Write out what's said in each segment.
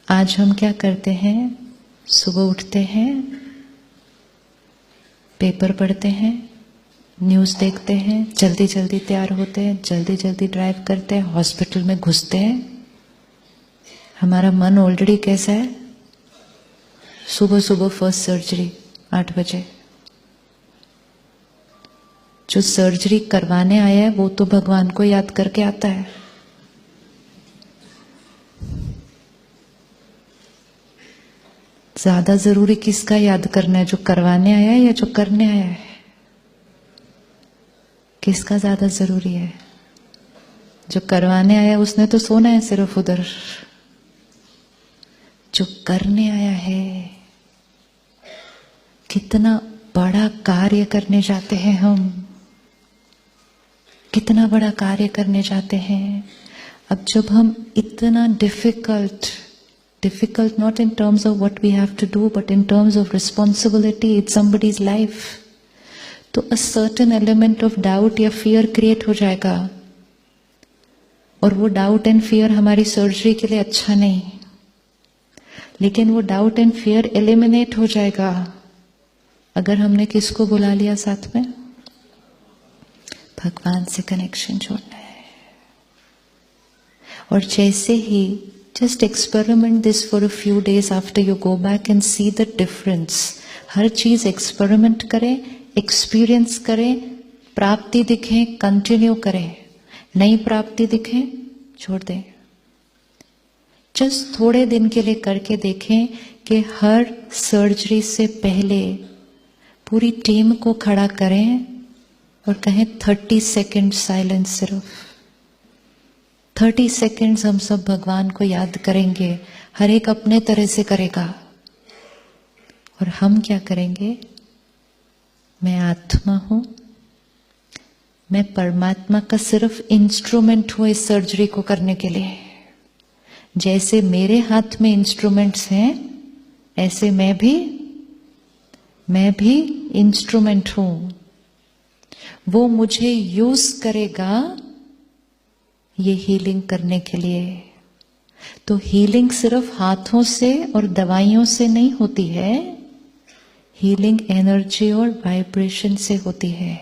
आज हम क्या करते हैं, सुबह उठते हैं, पेपर पढ़ते हैं, न्यूज़ देखते हैं, जल्दी जल्दी तैयार होते हैं, जल्दी जल्दी ड्राइव करते हैं, हॉस्पिटल में घुसते हैं। हमारा मन ऑलरेडी कैसा है, सुबह सुबह फर्स्ट सर्जरी 8 बजे। जो सर्जरी करवाने आया है वो तो भगवान को याद करके आता है। ज्यादा जरूरी किसका याद करना है, जो करवाने आया है या जो करने आया है? किसका ज्यादा जरूरी है? जो करवाने आया उसने तो सोना है सिर्फ उधर। जो करने आया है, कितना बड़ा कार्य करने जाते हैं हम, कितना बड़ा कार्य करने जाते हैं। अब जब हम इतना difficult not in terms of what we have to do, but in terms of responsibility, it's somebody's life. तो a certain element of doubt या fear create हो जाएगा, और वो doubt and fear हमारी सर्जरी के लिए अच्छा नहीं, लेकिन वो doubt and fear eliminate हो जाएगा अगर हमने किसको बुला लिया साथ में? भगवान से कनेक्शन जोड़ना है। और जैसे ही just experiment this for a few days, after you go back and see the difference. हर चीज experiment करें, experience करें, प्राप्ति दिखे continue करें, नई प्राप्ति दिखे छोड़ दें। just थोड़े दिन के लिए करके देखें कि हर सर्जरी से पहले पूरी टीम को खड़ा करें और कहें 30 सेकेंड साइलेंस, सिर्फ 30 सेकेंड्स हम सब भगवान को याद करेंगे। हर एक अपने तरह से करेगा, और हम क्या करेंगे? मैं आत्मा हूं, मैं परमात्मा का सिर्फ इंस्ट्रूमेंट हूं इस सर्जरी को करने के लिए। जैसे मेरे हाथ में इंस्ट्रूमेंट्स हैं, ऐसे मैं भी इंस्ट्रूमेंट हूं। वो मुझे यूज करेगा ये हीलिंग करने के लिए। तो हीलिंग सिर्फ हाथों से और दवाइयों से नहीं होती है, हीलिंग एनर्जी और वाइब्रेशन से होती है।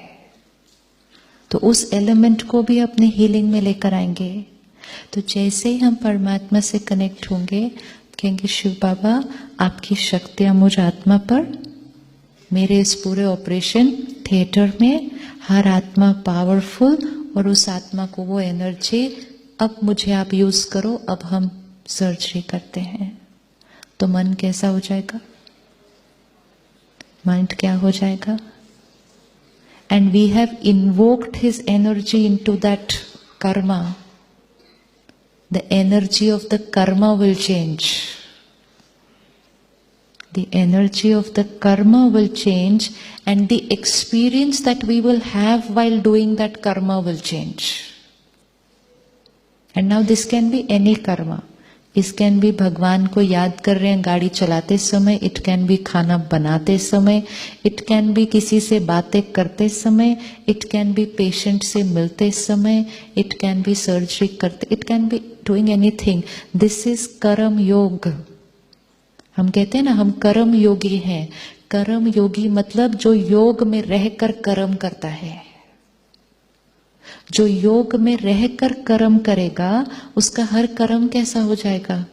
तो उस एलिमेंट को भी अपने हीलिंग में लेकर आएंगे। तो जैसे ही हम परमात्मा से कनेक्ट होंगे, कहेंगे शिव बाबा आपकी शक्तियां मुझ आत्मा पर, मेरे इस पूरे ऑपरेशन थिएटर में हर आत्मा पावरफुल, और उस आत्मा को वो एनर्जी अब मुझे आप यूज करो। अब हम सर्जरी करते हैं। तो मन कैसा हो जाएगा? माइंड क्या हो जाएगा? And we have invoked his energy into that karma. The energy of the karma will change. The energy of the karma will change, and the experience that we will have while doing that karma will change. And now this can be any karma. It can be भगवान को याद कर रहे हैं गाड़ी चलाते समय, it can be खाना बनाते समय, it can be किसी से बातें करते समय, it can be patient से मिलते समय, it can be surgery करते, it can be doing anything. This is कर्म योग. हम कहते हैं ना हम कर्म योगी हैं। कर्म योगी मतलब जो योग में रहकर कर्म करता है। जो योग में रहकर कर्म करेगा उसका हर कर्म कैसा हो जाएगा?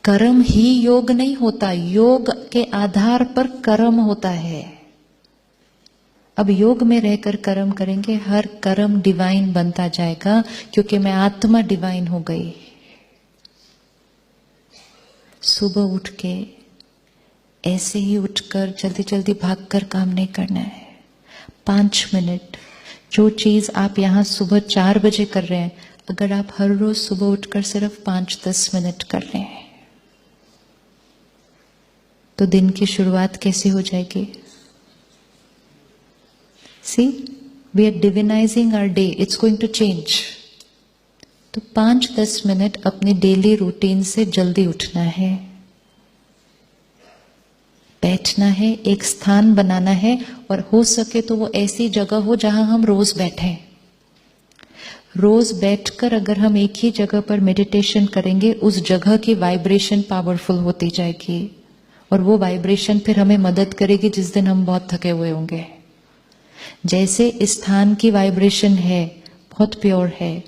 कर्म ही योग नहीं होता, योग के आधार पर कर्म होता है। अब योग में रहकर कर्म करेंगे, हर कर्म डिवाइन बनता जाएगा, क्योंकि मैं आत्मा डिवाइन हो गई। सुबह उठ के ऐसे ही उठकर जल्दी जल्दी भागकर काम नहीं करना है। 5 मिनट, जो चीज आप यहां सुबह 4 बजे कर रहे हैं, अगर आप हर रोज सुबह उठकर सिर्फ 5-10 मिनट कर रहे हैं तो दिन की शुरुआत कैसी हो जाएगी? See, we are divinising our day, it's going to change. तो 5-10 मिनट अपनी डेली रूटीन से जल्दी उठना है, बैठना है, एक स्थान बनाना है, और हो सके तो वो ऐसी जगह हो जहां हम रोज बैठें। रोज बैठकर अगर हम एक ही जगह पर मेडिटेशन करेंगे, उस जगह की वाइब्रेशन पावरफुल होती जाएगी और वो वाइब्रेशन फिर हमें मदद करेगी जिस दिन हम बहुत थके हुए होंगे। जैसे इस स्थान की वाइब्रेशन है, बहुत प्योर है,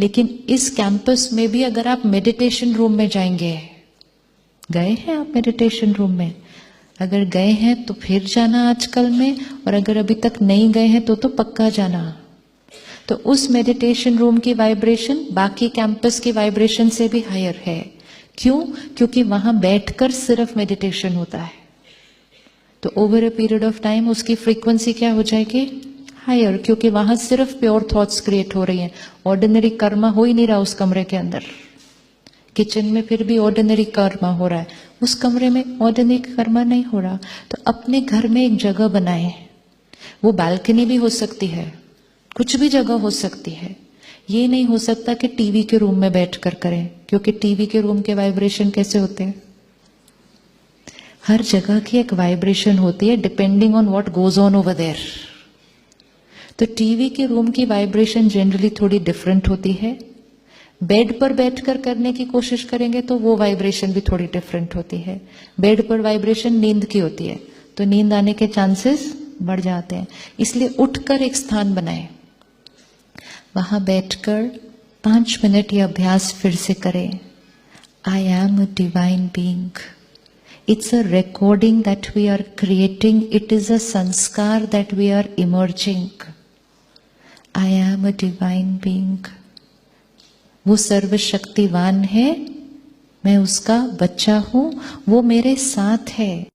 लेकिन इस कैंपस में भी अगर आप मेडिटेशन रूम में जाएंगे, गए हैं आप मेडिटेशन रूम में? अगर गए हैं तो फिर जाना आजकल में, और अगर अभी तक नहीं गए हैं तो पक्का जाना। तो उस मेडिटेशन रूम की वाइब्रेशन बाकी कैंपस की वाइब्रेशन से भी हायर है। क्यों? क्योंकि वहां बैठकर सिर्फ मेडिटेशन होता है। तो over a period of time उसकी फ्रीक्वेंसी क्या हो जाएगी? हायर, क्योंकि वहां सिर्फ प्योर थॉट्स क्रिएट हो रही हैं। ऑर्डिनरी कर्मा हो ही नहीं रहा उस कमरे के अंदर। किचन में फिर भी ऑर्डिनरी कर्मा हो रहा है, उस कमरे में ऑर्डिनरी कर्मा नहीं हो रहा। तो अपने घर में एक जगह बनाए, वो बालकनी भी हो सकती है, कुछ भी जगह हो सकती है। ये नहीं हो सकता कि टीवी के रूम में बैठकर करें, क्योंकि टीवी के रूम के वाइब्रेशन कैसे होते हैं? हर जगह की एक वाइब्रेशन होती है depending on what goes on over there. तो टीवी के रूम की वाइब्रेशन जनरली थोड़ी डिफरेंट होती है। बेड पर बैठकर करने की कोशिश करेंगे तो वो वाइब्रेशन भी थोड़ी डिफरेंट होती है। बेड पर वाइब्रेशन नींद की होती है, तो नींद आने के चांसेस बढ़ जाते हैं। इसलिए उठकर एक स्थान बनाएं, वहां बैठकर 5 मिनट ये अभ्यास फिर से करें। I am a divine being. It's a recording that we are creating. It is a sanskar that we are emerging. I am a divine being. वो सर्वशक्तिवान है, मैं उसका बच्चा हूं, वो मेरे साथ है।